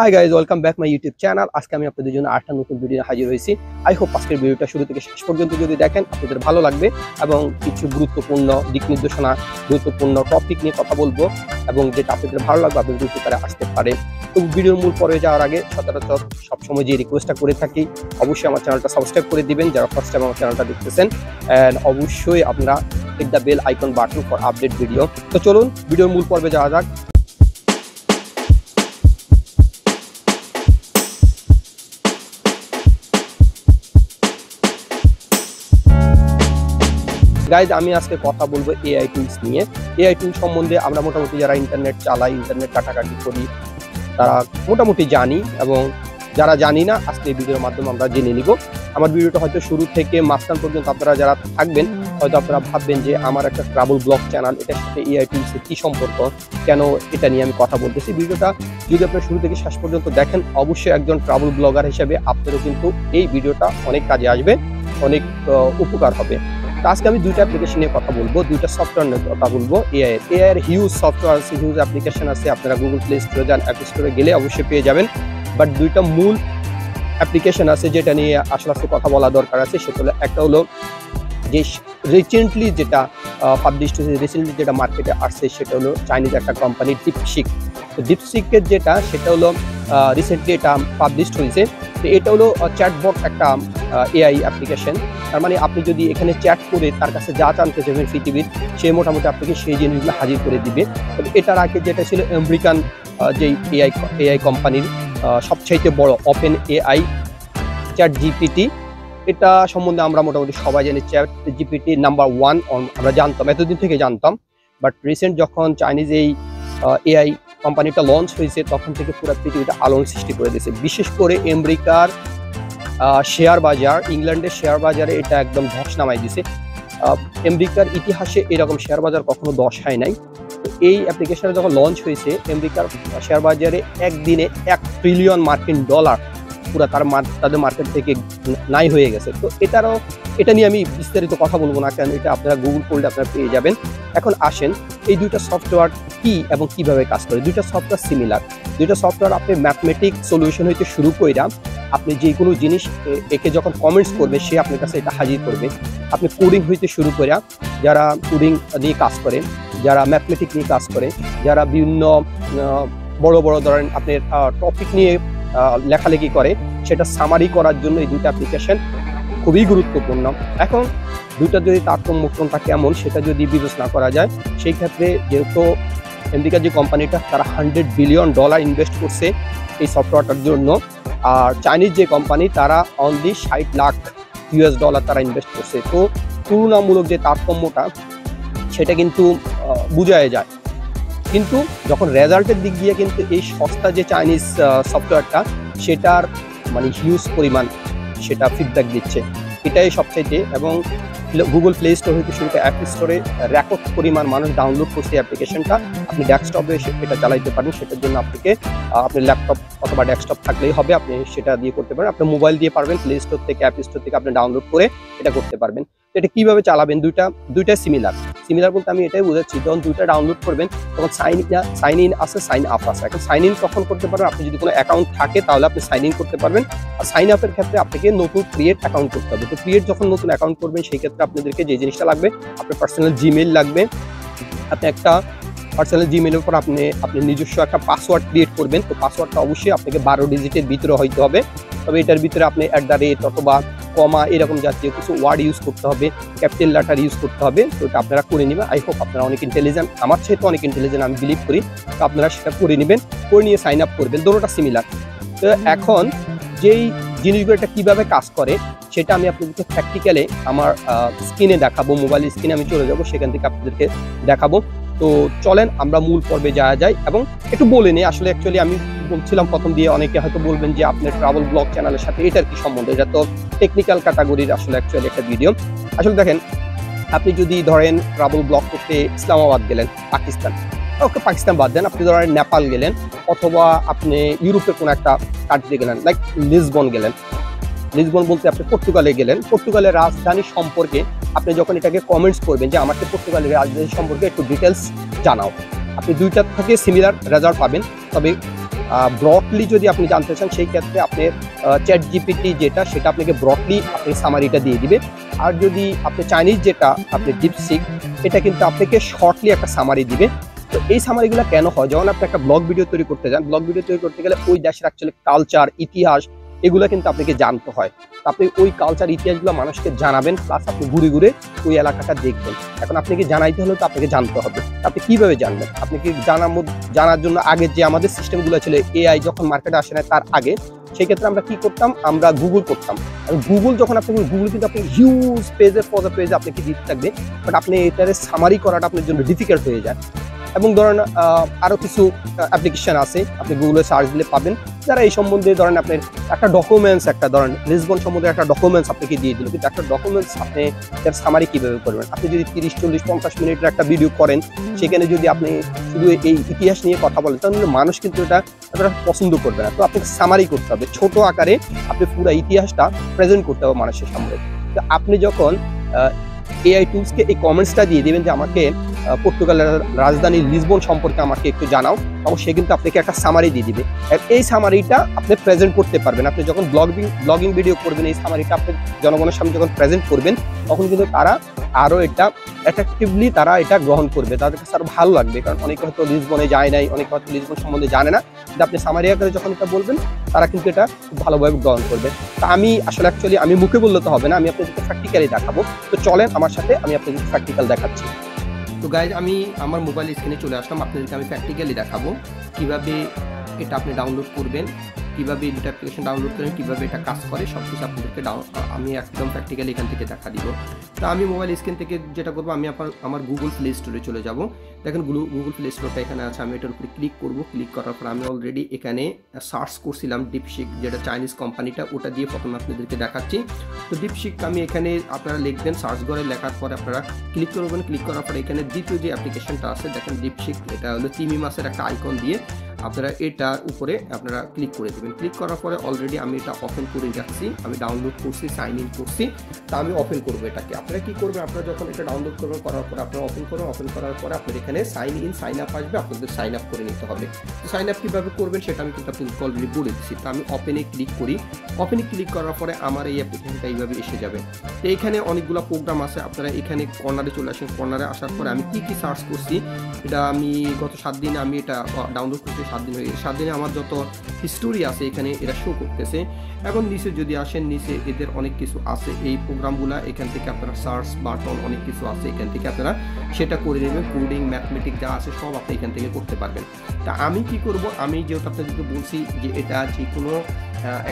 Hi guys, welcome back my YouTube channel. আজকে আমি আপনাদের জন্য আরেকটা নতুন ভিডিও হাজির হয়েছি। আই হোপ আজকের ভিডিওটা শুরু থেকে শেষ পর্যন্ত যদি দেখেন আপনাদের ভালো লাগবে এবং কিছু গুরুত্বপূর্ণ দিক নির্দেশনা, গুরুত্বপূর্ণ টপিক নিয়ে কথা বলবো এবং যেটা আপনাদের ভালো লাগবে আপনাদের উপকারে আসতে পারে। তো ভিডিওর মূল পর্বে যাওয়ার আগে সচরাচর সবসময় যে রিকোয়েস্টটা করে থাকি, অবশ্যই আমার চ্যানেলটা সাবস্ক্রাইব করে দিবেন যারা ফার্স্ট টাইম আমার চ্যানেলটা দেখতেছেন, অ্যান্ড অবশ্যই আপনারা hit the bell icon button for update video. তো চলুন ভিডিওর মূল পর্বে যাওয়া যাক। গাইজ, আমি আজকে কথা বলবো এআই টুলস নিয়ে। এআই টুল সম্বন্ধে আমরা মোটামুটি যারা ইন্টারনেট চালাই, ইন্টারনেট ঘাটাঘাটি করি, তারা মোটামুটি জানি, এবং যারা জানি না আজকে এই ভিডিওর মাধ্যমে আমরা জেনে নিব। আমার ভিডিওটা হয়তো শুরু থেকে মাঝখান পর্যন্ত আপনারা যারা থাকবেন হয়তো আপনারা ভাববেন যে আমার একটা ট্রাভেল ব্লগ চ্যানেল, এটার সাথে এআই টুলসের কী সম্পর্ক, কেন এটা নিয়ে আমি কথা বলতেছি। ভিডিওটা যদি আপনারা শুরু থেকে শেষ পর্যন্ত দেখেন, অবশ্যই একজন ট্রাভেল ব্লগার হিসেবে আপনারও কিন্তু এই ভিডিওটা অনেক কাজে আসবে, অনেক উপকার হবে। তো আজকে আমি দুইটা অ্যাপ্লিকেশন নিয়ে কথা বলবো, দুইটা সফটওয়্যার নিয়ে কথা বলবো। এআই এর হিউজ সফটওয়্যার আছে, হিউজ অ্যাপ্লিকেশন আছে। আপনারা গুগল প্লে স্টোরে যান, অ্যাপ স্টোরে গেলে অবশ্যই পেয়ে যাবেন। বাট দুইটা মূল অ্যাপ্লিকেশন আছে যেটা নিয়ে আসলে কথা বলা দরকার আছে। সেটা হলো, একটা হলো যে রিসেন্টলি যেটা পাবলিশড হয়েছে, রিসেন্টলি যেটা মার্কেটে আসছে, সেটা হলো চাইনিজ একটা কোম্পানি ডিপসিক। তো ডিপসিকের যেটা সেটা হলো রিসেন্টলি এটা পাবলিশড হয়েছে। তো এটা হলো চ্যাটবট একটা এআই অ্যাপ্লিকেশন। তার মানে আপনি যদি এখানে চ্যাট করে তার কাছে যা জানতে চাইবেন পৃথিবীর, সে মোটামুটি আপনাকে সেই জিনিসগুলো হাজির করে দিবে। তবে এটার আগে যেটা ছিল আমেরিকান যে এআই কোম্পানির সবচাইতে বড় ওপেন এআই চ্যাট জিপিটি, এটা সম্বন্ধে আমরা মোটামুটি সবাই জানি। চ্যাট জিপিটি নাম্বার 1 আমরা জানতাম, এতদিন থেকে জানতাম। বাট রিসেন্ট যখন চাইনিজ এই এআই কোম্পানিটা লঞ্চ হয়েছে, তখন থেকে পুরো পৃথিবীটা আলোড়ন সৃষ্টি করে দিয়েছে। বিশেষ করে আমেরিকার শেয়ার বাজার, ইংল্যান্ডের শেয়ার বাজারে এটা একদম ধস নামাই দিছে। আমেরিকার ইতিহাসে এরকম শেয়ার বাজার কখনো ধস হয় নাই। তো এই অ্যাপ্লিকেশনটা যখন লঞ্চ হয়েছে, আমেরিকার শেয়ার বাজারে একদিনে $1 ট্রিলিয়ন পুরো তাদের মার্কেট থেকে নাই হয়ে গেছে। তো এটা নিয়ে আমি বিস্তারিত কথা বলবো না, কেন এটা আপনারা গুগল করলে আপনারা পেয়ে যাবেন। এখন আসেন, এই দুইটা সফটওয়্যার কি এবং কিভাবে কাজ করে। দুইটা সফটওয়্যার সিমিলার। দুইটা সফটওয়্যার আপনি ম্যাথমেটিক সলিউশন হইতে শুরু কইরা আপনি যে কোনো জিনিস একে যখন কমেন্টস করবে, সে আপনার কাছে এটা হাজির করবে। আপনি কোডিং হইতে শুরু কইরা, যারা কোডিং নিয়ে কাজ করে, যারা ম্যাথমেটিক নিয়ে কাজ করে, যারা বিভিন্ন বড় বড় ধরেন আপনার টপিক নিয়ে লেখালেখি করে, সেটা সামারি করার জন্য এই দুইটা অ্যাপ্লিকেশন খুবই গুরুত্বপূর্ণ। এখন দুইটা যদি তারতম্যটা কেমন সেটা যদি বিবেচনা করা যায়, সেই ক্ষেত্রে যেহেতু আমেরিকার যে কোম্পানিটা, তারা $100 বিলিয়ন ইনভেস্ট করছে এই সফটওয়্যারটার জন্য, আর চাইনিজ যে কোম্পানি তারা অনলি $60 লাখ তারা ইনভেস্ট করছে। তো তুলনামূলক যে তারতম্যটা সেটা কিন্তু বোঝাই যায়। কিন্তু যখন রেজাল্টের দিক দিয়ে কিন্তু এই সস্তা যে চাইনিজ সফটওয়্যারটা, সেটার মানে হিউজ পরিমাণ সেটা ফিডব্যাক দিচ্ছে, এটাই সবচাইতে। এবং গুগল প্লে স্টোর হইতে শুরু করে অ্যাপ স্টোরে রেকর্ড পরিমাণ মানুষ ডাউনলোড করছে অ্যাপ্লিকেশনটা। আপনি ডেস্কটপে এটা চালাইতে পারেন, সেটার জন্য আপনার ল্যাপটপ অথবা ডেস্কটপ থাকলেই হবে, আপনি সেটা দিয়ে করতে পারেন। আপনার মোবাইল দিয়ে পারবেন, প্লে স্টোর থেকে অ্যাপ স্টোর থেকে আপনি ডাউনলোড করে এটা করতে পারবেন। এটা কিভাবে চালাবেন, দুইটা সিমিলার বলতে আমি এটাই বোঝাচ্ছি, যখন দুইটা ডাউনলোড করবেন তখন সাইন ইন আছে, সাইন আপ আছে। এখন সাইন ইন কখন করতে পারবেন, আপনি যদি কোনো অ্যাকাউন্ট থাকে তাহলে আপনি সাইন ইন করতে পারবেন। আর সাইন আপের ক্ষেত্রে আপনাকে নতুন ক্রিয়েট অ্যাকাউন্ট করতে হবে। তো ক্রিয়েট যখন নতুন অ্যাকাউন্ট করবেন, সেই ক্ষেত্রে আপনাদেরকে যে জিনিসটা লাগবে, আপনার পার্সোনাল জিমেইল লাগবে। আপনি একটা পার্সোনাল জিমেইলের উপর আপনি নিজস্ব একটা পাসওয়ার্ড ক্রিয়েট করবেন। তো পাসওয়ার্ডটা অবশ্যই আপনাকে 12 ডিজিটের ভিতরে হইতে হবে। তবে এটার ভিতরে আপনি @ অথবা কমা এরকম জাতীয় কিছু ওয়ার্ড ইউজ করতে হবে, ক্যাপিটাল লেটার ইউজ করতে হবে। তো এটা আপনারা করে নেবেন। আই হোপ আপনারা অনেক ইন্টেলিজেন্ট, আমার চেয়ে অনেক ইন্টেলিজেন্ট আমি বিলিভ করি। তো আপনারা সেটা করে নেবেন, করে নিয়ে সাইন আপ করবেন। দুটোটা সিমিলার। তো এখন যেই জিনিসগুলো এটা কীভাবে কাজ করে সেটা আমি আপনাদেরকে প্র্যাকটিক্যালে আমার স্ক্রিনে দেখাবো, মোবাইল স্ক্রিনে আমি চলে যাবো, সেখান থেকে আপনাদেরকে দেখাবো। তো চলেন আমরা মূল পর্বে যাওয়া যায়। এবং একটু বলে নিই, আসলে অ্যাকচুয়ালি আমি বলছিলাম প্রথম দিয়ে, অনেকে হয়তো বলবেন যে আপনার ট্রাভেল ব্লগ চ্যানেলের সাথে এটার কি সম্বন্ধ, এটা তো টেকনিক্যাল ক্যাটাগরির আসলে অ্যাকচুয়ালি একটা ভিডিও। আসলে দেখেন, আপনি যদি ধরেন ট্রাভেল ব্লগ করতে ইসলামাবাদ গেলেন, পাকিস্তান বাদ দেন, আপনি ধরেন নেপাল গেলেন, অথবা আপনি ইউরোপের কোনো একটা কান্ট্রি গেলেন, লাইক লিসবন গেলেন। লিসবন বলতে আপনি পর্তুগালে গেলেন, পর্তুগালের রাজধানী সম্পর্কে আপনি যখন এটাকে কমেন্টস করবেন যে আমাকে পর্তুগালের রাজধানী সম্পর্কে একটু ডিটেলস জানাও, আপনি দুইটার থেকে সিমিলার রেজাল্ট পাবেন। তবে ব্রডলি যদি আপনি জানতে চান সেই ক্ষেত্রে আপনি চ্যাট জিপিটি যেটা সেটা আপনাকে ব্রডলি আপনি সামারিটা দিয়ে দিবে। আর যদি আপনি চাইনিজ যেটা আপনি ডিপসিক, এটা কিন্তু আপনাকে শর্টলি একটা সামারি দিবে। তো এই সামারিগুলো কেন হয়, যখন আপনি একটা ব্লগ ভিডিও তৈরি করতে যান, ব্লগ ভিডিও তৈরি করতে গেলে ওই দেশের অ্যাকচুয়ালি কালচার, ইতিহাস এগুলো কিন্তু আপনাকে জানতে হয়। আপনি ওই কালচার ইতিহাসগুলো মানুষকে জানাবেন, প্লাস আপনি ঘুরে ঘুরে ওই এলাকাটা দেখবেন। এখন আপনাকে জানাইতে হলে তো আপনাকে জানতে হবে। আপনি কিভাবে জানবেন? আপনি কি জানার জন্য আগে যে আমাদের সিস্টেমগুলো ছিল, এআই যখন মার্কেটে আসে না তার আগে, সেই ক্ষেত্রে আমরা কি করতাম, আমরা গুগল করতাম। গুগল যখন আপনি গুগল কিন্তু আপনি হিউজ পেজের পর পেজে আপনাকে দিতে থাকবে, বাট আপনি এটারে সামারি করাটা আপনার জন্য ডিফিকাল্ট হয়ে যায়। এবং ধরেন আরও কিছু অ্যাপ্লিকেশন আছে, আপনি গুগলে সার্চ দিলে পাবেন, যারা এই সম্বন্ধে ধরেন আপনার একটা ডকুমেন্টস, একটা ধরেন লিসবন সম্বন্ধে একটা ডকুমেন্টস আপনাকে দিয়ে দিল, কিন্তু একটা ডকুমেন্টস আপনি তার সামারি কীভাবে করবেন? আপনি যদি 30, 40, 50 মিনিটের একটা ভিডিও করেন, সেখানে যদি আপনি শুধু এই ইতিহাস নিয়ে কথা বলেন, তাহলে মানুষ কিন্তু এটা পছন্দ করবে না। তো আপনাকে সামারি করতে হবে, ছোট আকারে আপনি পুরো ইতিহাসটা প্রেজেন্ট করতে হবে মানুষের সামনে। তো আপনি যখন এআই টুলসকে এই কমেন্টসটা দিয়ে দেবেন যে আমাকে পর্তুগালের রাজধানী লিসবন সম্পর্কে আমাকে একটু জানাও, তখন সে কিন্তু আপনাকে একটা সামারি দিয়ে দিবে। এই সামারিটা আপনি প্রেজেন্ট করতে পারবেন। আপনি যখন ব্লগিং ভিডিও করবেন, এই সামারিটা আপনি জনগণের সামনে যখন প্রেজেন্ট করবেন, তখন কিন্তু তারা আরও এটা অ্যাট্রাকটিভলি তারা এটা গ্রহণ করবে, তাদের কাছে আরও ভালো লাগবে। কারণ অনেকে হয়তো লিসবনে যায় নাই, অনেকে হয়তো লিসবন সম্বন্ধে জানে না, কিন্তু আপনি সামারি আকারে যখন এটা বলবেন, তারা কিন্তু এটা খুব ভালোভাবে গ্রহণ করবে। তা আমি আসলে অ্যাকচুয়ালি আমি মুখে বললে তো হবে না, আমি আপনাদেরকে প্র্যাকটিক্যালি দেখাবো। তো চলেন আমার সাথে, আমি আপনাদের প্র্যাকটিক্যাল দেখাচ্ছি। তো গাইজ, আমি আমার মোবাইল স্ক্রিনে চলে আসলাম, আপনাদেরকে আমি প্র্যাকটিক্যালি দেখাবো কিভাবে এটা আপনি ডাউনলোড করবেন, কিভাবে দুটো অ্যাপ্লিকেশন ডাউনলোড করেন, কিভাবে এটা কাজ করে, সব কিছু আপনাদেরকে আমি একদম প্র্যাকটিক্যালি এখান থেকে দেখা দিব। তো আমি মোবাইল স্ক্রিন থেকে যেটা করবো, আমি আমার গুগল প্লে স্টোরে চলে যাব। দেখেন গুগল প্লে স্টোরটা এখানে আছে, আমি এটার উপরে ক্লিক করব। ক্লিক করার পর আমি অলরেডি এখানে সার্চ করছিলাম ডিপসিক, যেটা চাইনিজ কোম্পানিটা, ওটা দিয়ে প্রথমে আপনাদেরকে দেখাচ্ছি। তো ডিপসিক আমি এখানে আপনারা লিখবেন, সার্চ করে লেখার পরে আপনারা ক্লিক করবেন। ক্লিক করার পরে এখানে দ্বিতীয় যে অ্যাপ্লিকেশনটা আছে দেখেন ডিপসিক, এটা হলো তিমি মাছের একটা আইকন দিয়ে আপনারা এটার উপরে আপনারা ক্লিক করে দেবেন। ক্লিক করার পরে অলরেডি আমি এটা ওপেন করে রাখছি, আমি ডাউনলোড করছি, সাইন ইন করছি। তা আমি ওপেন করবো এটাকে। আপনারা কি করবেন, আপনারা যখন এটা ডাউনলোড করবেন, করার পরে আপনারা ওপেন করবেন। ওপেন করার পরে আপনার এখানে সাইন ইন, সাইন আপ আসবে, আপনাদের সাইন আপ করে নিতে হবে। তো সাইন আপ কীভাবে করবেন সেটা আমি কিন্তু আপনাদেরকে অলরেডি বলে দিচ্ছি। তো আমি ওপেনে ক্লিক করি। ওপেনে ক্লিক করার পরে আমার এই অ্যাপ্লিকেশনটা এইভাবে এসে যাবে। তো এইখানে অনেকগুলো প্রোগ্রাম আছে, আপনারা এখানে কর্নারে চলে আসেন। কর্নারে আসার পরে আমি কী সার্চ করছি, এটা আমি গত 7 দিনে আমি এটা ডাউনলোড করছি, 7 দিন হয়ে গেছে। 7 দিনে আমার যত হিস্টোরি আছে এখানে এরা শো করতেছে। এবং নিচে যদি আসেন, নিচে এদের অনেক কিছু আছে, এই প্রোগ্রামগুলো এখান থেকে আপনারা সার্চ বাটন অনেক কিছু আছে, এখান থেকে আপনারা সেটা করে নেবেন। কোডিং, ম্যাথমেটিক যা আছে সব আপনি এখান থেকে করতে পারবেন। তা আমি কি করব, আমি যেহেতু আপনাদেরকে বলছি যে এটা যে কোনো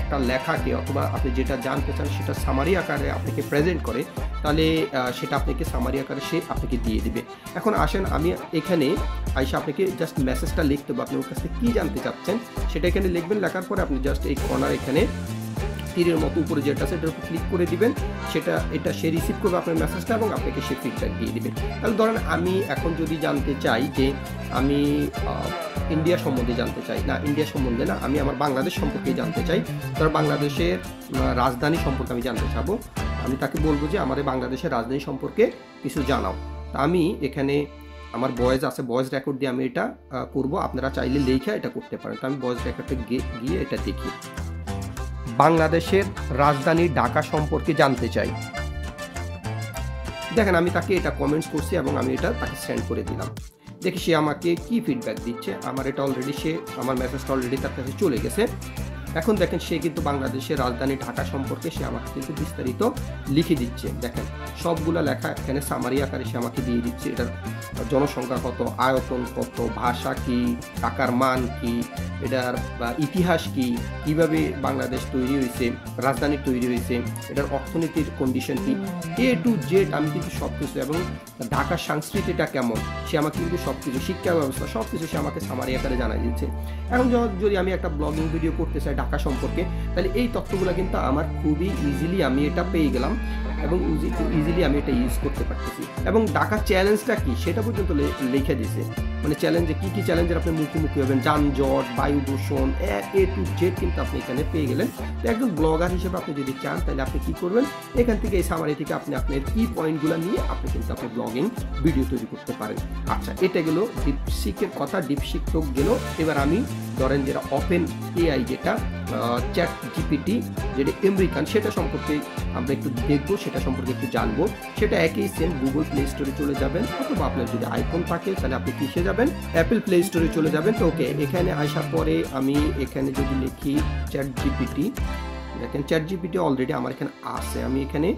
একটা লেখাকে অথবা আপনি যেটা জানতে চান সেটা সামারি আকারে আপনাকে প্রেজেন্ট করে, তাহলে সেটা আপনাকে সামারি আকারে সে আপনাকে দিয়ে দিবে। এখন আসেন, আমি এখানে আইসা আপনাকে জাস্ট মেসেজটা লিখতে হবে, আপনি ওর কাছ থেকে কী জানতে চাচ্ছেন সেটা এখানে লিখবেন। লেখার পরে আপনি জাস্ট এই কর্নার এখানে তীরের মতো উপরে যেটা আছে এটার উপর ক্লিক করে দিবেন। এটা সে রিসিভ করবে আপনার মেসেজটা এবং আপনাকে সে ফিডব্যাক দিয়ে দিবেন। তাহলে ধরেন আমি এখন যদি জানতে চাই যে আমি ইন্ডিয়া সম্বন্ধে জানতে চাই, না ইন্ডিয়া সম্বন্ধে না, আমি আমার বাংলাদেশ সম্পর্কে জানতে চাই। ধর বাংলাদেশের রাজধানী সম্পর্কে আমি জানতে চাবো, আমি তাকে বলবো যে আমার বাংলাদেশের রাজধানী সম্পর্কে কিছু জানাও। তা আমি এখানে আমার ভয়েস আছে, ভয়েস রেকর্ড দিয়ে আমি এটা করব। আপনারা চাইলে লেখা এটা করতে পারেন। তো আমি ভয়েস রেকর্ডে গিয়ে এটা দেখি। বাংলাদেশের রাজধানী ঢাকা সম্পর্কে জানতে চাই। দেখেন আমি তাকে এটা কমেন্টস করছি এবং আমি এটা তাকে সেন্ড করে দিলাম। দেখি সে আমাকে কি ফিডব্যাক দিচ্ছে। আমার এটা অলরেডি আমার মেসেজটা অলরেডি তার কাছে চলে গেছে। এখন দেখেন সে কিন্তু বাংলাদেশের রাজধানী ঢাকা সম্পর্কে সে আমাকে কিন্তু বিস্তারিত লিখে দিচ্ছে। দেখেন সবগুলা লেখা এখানে সামারি আকারে সে আমাকে দিয়ে দিচ্ছে। এটার জনসংখ্যা কত, আয়তন কত, ভাষা কি, টাকার মান কি, এটার ইতিহাস কি, কিভাবে বাংলাদেশ তৈরি হয়েছে, রাজধানী তৈরি হয়েছে, এটার অর্থনীতির কন্ডিশন কি, A to Z আমি কিন্তু সব কিছু, এবং ঢাকার সংস্কৃতিটা কেমন সে আমাকে কিন্তু সব কিছু, শিক্ষা ব্যবস্থা সব কিছু সে আমাকে সামারি আকারে জানাই দিচ্ছে। এখন যদি আমি একটা ব্লগিং ভিডিও করতে চাই ঢাকা সম্পর্কে, তাহলে এই তথ্যগুলো কিন্তু আমার খুবই ইজিলি আমি এটা পেয়ে গেলাম এবং ইজিলি আমি এটা ইউজ করতে পারতেছি। এবং ঢাকা চ্যালেঞ্জটা কি সেটা পর্যন্ত লিখে দিয়েছে। মানে চ্যালেঞ্জে কী কী চ্যালেঞ্জের আপনি মুখোমুখি হবেন, যানজট, বায়ু দূষণ, A to Z কিন্তু আপনি এখানে পেয়ে গেলেন। তো একজন ব্লগার হিসেবে আপনি যদি চান তাহলে আপনি কী করবেন, এখান থেকে এই সামারি থেকে আপনি আপনার কি পয়েন্টগুলো নিয়ে আপনি কিন্তু আপনার ব্লগিং ভিডিও তৈরি করতে পারেন। আচ্ছা, এটা গেল ডিপসিকের কথা, ডিপসিক তো গেল। এবার আমি ধরেন যেটা ওপেন এআই, যেটা চ্যাট জিপিটি, যেটা আমেরিকান, সেটা সম্পর্কে আমরা একটু দেখবো, সেটা সম্পর্কে একটু জানবো। সেটা একই সেম, গুগল প্লে স্টোরে চলে যাবেন, অথবা আপনার যদি আইফোন থাকে তাহলে আপনি কিসে যাবেন, অ্যাপেল প্লে স্টোরে চলে যাবেন। তো ওকে, এখানে আসার পরে আমি এখানে যদি লিখি চ্যাট জিপিটি, দেখেন চ্যাট জিপিটি অলরেডি আমার এখানে আছে, আমি এখানে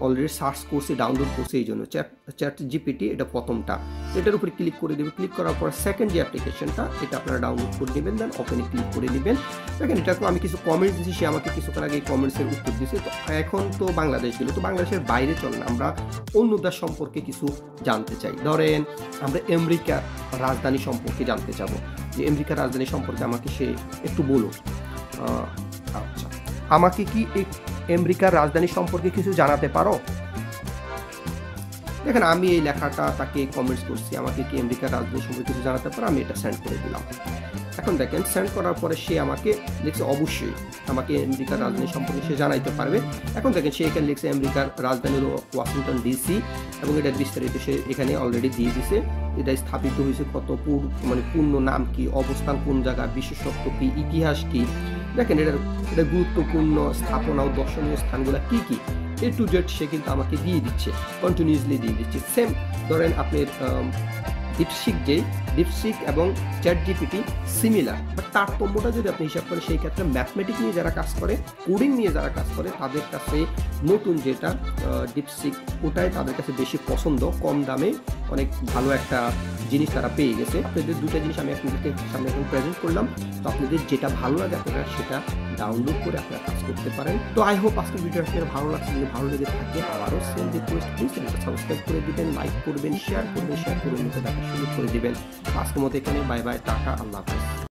অলরেডি সার্চ করছি, ডাউনলোড করছি, এই জন্য চ্যাট জিপিটি এটা প্রথমটা। এটার উপরে ক্লিক করে দেবেন, ক্লিক করার পর সেকেন্ড যে অ্যাপ্লিকেশনটা, এটা আপনারা ডাউনলোড করে নেবেন, দেন ওপেনে ক্লিক করে নেবেন। দেখেন এটাকে আমি কিছু কমেন্টস দিয়েছি, সে আমাকে কিছুক্ষণ আগে এই কমেন্টসের উত্তর দিয়েছে। তো এখন তো বাংলাদেশ গেল, তো বাংলাদেশের বাইরে চলেন আমরা অন্য দেশ সম্পর্কে কিছু জানতে চাই। ধরেন আমরা আমেরিকার রাজধানী সম্পর্কে জানতে চাবো, যে আমেরিকার রাজধানী সম্পর্কে আমাকে সে একটু বলো। আচ্ছা, আমাকে কি আমেরিকার রাজধানী সম্পর্কে কিছু জানাতে পারো? দেখেন আমি এই লেখাটা তাকে কমেন্টস করছি, আমাকে কি আমেরিকার রাজধানী সম্পর্কে কিছু জানাতে পারো, আমি এটা সেন্ড করে দিলাম। এখন দেখেন সেন্ড করার পরে সে আমাকে লিখছে অবশ্যই আমাকে আমেরিকার রাজধানী সম্পর্কে সে জানাইতে পারবে। এখন দেখেন সে এখানে লিখছে আমেরিকার রাজধানী হলো ওয়াশিংটন ডিসি, এবং এটার বিস্তারিত সে এখানে অলরেডি দিয়ে দিছে। এটা স্থাপিত হয়েছে কত, মানে পূর্ণ নাম কি, অবস্থান কোন জায়গা, বিশেষত্ব কি, ইতিহাস কি, দেখেন এটা গুরুত্বপূর্ণ স্থাপনা ও দর্শনীয় স্থানগুলো কি কি, A to Z সে কিন্তু আমাকে দিয়ে দিচ্ছে, কন্টিনিউসলি দিয়ে দিচ্ছে। সেম ধরেন আপনার ডিপসিক এবং চ্যাট জিপিটি সিমিলার, বাট তারতম্যটা যদি আপনি হিসাব করেন, সেই ক্ষেত্রে ম্যাথমেটিক নিয়ে যারা কাজ করে, কোডিং নিয়ে যারা কাজ করে, তাদের কাছে নতুন যেটা ডিপসিক, ওটাই তাদের কাছে বেশি পছন্দ, কম দামে অনেক ভালো একটা জিনিস তারা পেয়ে গেছে। আপনাদের দুটা জিনিস আমি আপনাদেরকে সামনে এখন প্রেজেন্ট করলাম, তো আপনাদের যেটা ভালো লাগে আপনারা সেটা ডাউনলোড করে আপনারা কাজ করতে পারেন। তো আই হোপ আজকের ভিডিওটা আপনাদের ভালো লাগছে, যদি ভালো লেগে থাকে আবারও সেম রিকোয়েস্ট, প্লিজ চ্যানেলটা সাবস্ক্রাইব করে দিবেন, লাইক করবেন, শেয়ার করবেন, মতো দেখা শুরু করে দিবেন। আজকের মতো এখানে বাই বাই, টাটা, আল্লাহ হাফেজ।